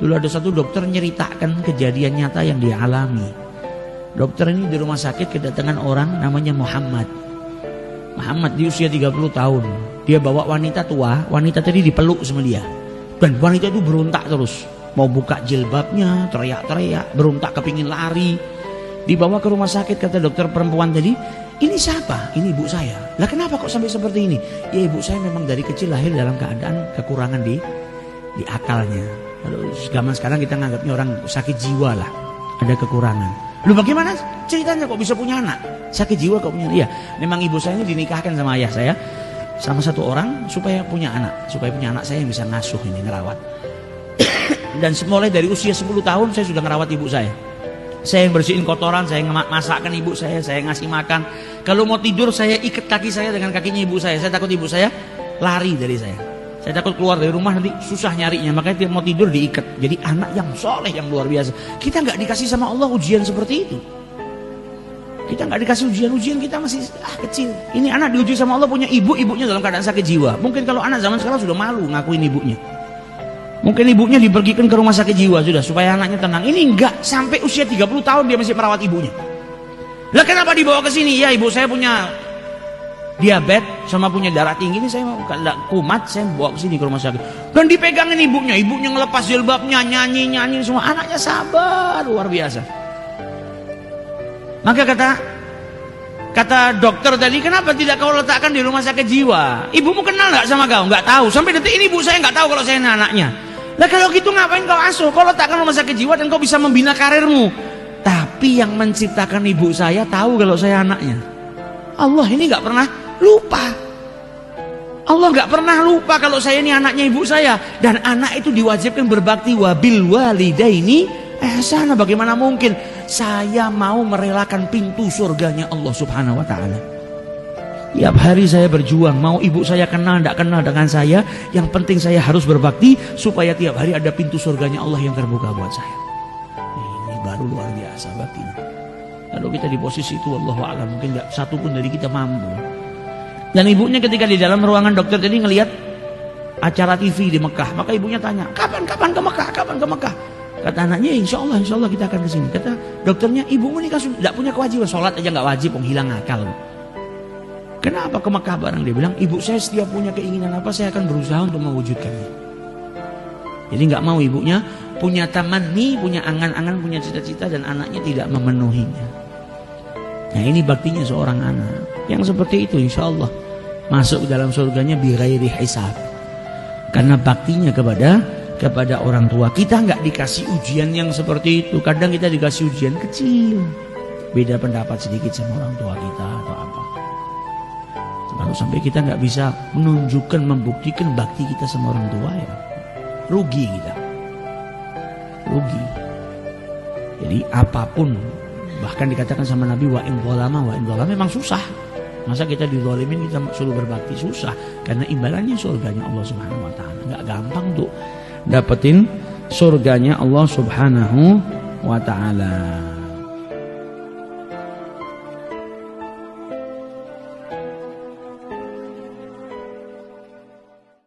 Dulu ada satu dokter nyeritakan kejadian nyata yang dia alami. Dokter ini di rumah sakit kedatangan orang namanya Muhammad. Muhammad di usia 30 tahun. Dia bawa wanita tua, wanita tadi dipeluk sama dia. Dan wanita itu berontak terus. Mau buka jilbabnya, teriak-teriak, berontak kepingin lari. Dibawa ke rumah sakit, kata dokter perempuan tadi, ini siapa? Ini ibu saya. Lah kenapa kok sampai seperti ini? Ya ibu saya memang dari kecil lahir dalam keadaan kekurangan di akalnya. Lalu zaman sekarang kita nganggapnya orang sakit jiwa lah, ada kekurangan. Lu bagaimana ceritanya kok bisa punya anak? Sakit jiwa kok punya? Iya, memang ibu saya ini dinikahkan sama ayah saya, sama satu orang supaya punya anak saya yang bisa ngasuh ini, ngerawat. Dan mulai dari usia 10 tahun saya sudah ngerawat ibu saya. Saya yang bersihin kotoran, saya masakkan ibu saya ngasih makan. Kalau mau tidur saya ikat kaki saya dengan kakinya ibu saya. Saya takut ibu saya lari dari saya. Saya takut keluar dari rumah nanti susah nyarinya. Makanya dia mau tidur diikat. Jadi anak yang soleh, yang luar biasa. Kita nggak dikasih sama Allah ujian seperti itu. Kita nggak dikasih ujian, kita masih kecil. Ini anak diuji sama Allah punya ibunya dalam keadaan sakit jiwa. Mungkin kalau anak zaman sekarang sudah malu ngakuin ibunya. Mungkin ibunya dipergikan ke rumah sakit jiwa sudah supaya anaknya tenang. Ini enggak, sampai usia 30 tahun dia masih merawat ibunya. Lah kenapa dibawa ke sini? Ya ibu saya punya diabetes sama punya darah tinggi, ini saya kumat, saya bawa ke sini ke rumah sakit. Dan dipegangin ibunya ngelepas jilbabnya, nyanyi semua. Anaknya sabar luar biasa. Maka kata dokter tadi, kenapa tidak kau letakkan di rumah sakit jiwa? Ibumu kenal nggak sama kau? Nggak tahu. Sampai detik ini ibu saya nggak tahu kalau saya ini anaknya. Lah kalau gitu ngapain kau asuh? Kau letakkan rumah sakit jiwa dan kau bisa membina karirmu. Tapi yang menciptakan ibu saya tahu kalau saya anaknya. Allah ini nggak pernah lupa. Allah nggak pernah lupa kalau saya ini anaknya ibu saya. Dan anak itu diwajibkan berbakti, wabil walidaini ihsana. Bagaimana mungkin saya mau merelakan pintu surganya Allah Subhanahu wa taala? Tiap hari saya berjuang, mau ibu saya kenal tidak kenal dengan saya, yang penting saya harus berbakti supaya tiap hari ada pintu surganya Allah yang terbuka buat saya. Ini baru luar biasa baktinya. Kalau kita di posisi itu, wallahu a'lam, mungkin nggak satu pun dari kita mampu. Dan ibunya ketika di dalam ruangan dokter tadi ngelihat acara TV di Mekah, maka ibunya tanya, kapan ke Mekah? Kapan ke Mekah? Kata anaknya, insya Allah kita akan ke sini. Kata dokternya, ibumu ini kan tidak punya kewajiban, sholat aja nggak wajib, menghilang akal. Kenapa ke Mekah bareng? Dia bilang, ibu saya setiap punya keinginan apa, saya akan berusaha untuk mewujudkannya. Jadi nggak mau ibunya punya tamanni, punya angan-angan, punya cita-cita, dan anaknya tidak memenuhinya. Nah ini baktinya seorang anak. Yang seperti itu insya Allah masuk dalam surganya bighairi hisab. Karena baktinya kepada orang tua. Kita nggak dikasih ujian yang seperti itu. Kadang kita dikasih ujian kecil, beda pendapat sedikit sama orang tua kita atau apa. Kalau sampai kita nggak bisa menunjukkan, membuktikan bakti kita sama orang tua, ya rugi kita, rugi. Jadi apapun, bahkan dikatakan sama Nabi, wa in zalama memang susah. Masa kita dizalimin kita suruh berbakti? Susah. Karena imbalannya surganya Allah Subhanahu wa taala. Nggak gampang tuh dapetin surganya Allah Subhanahu wa taala.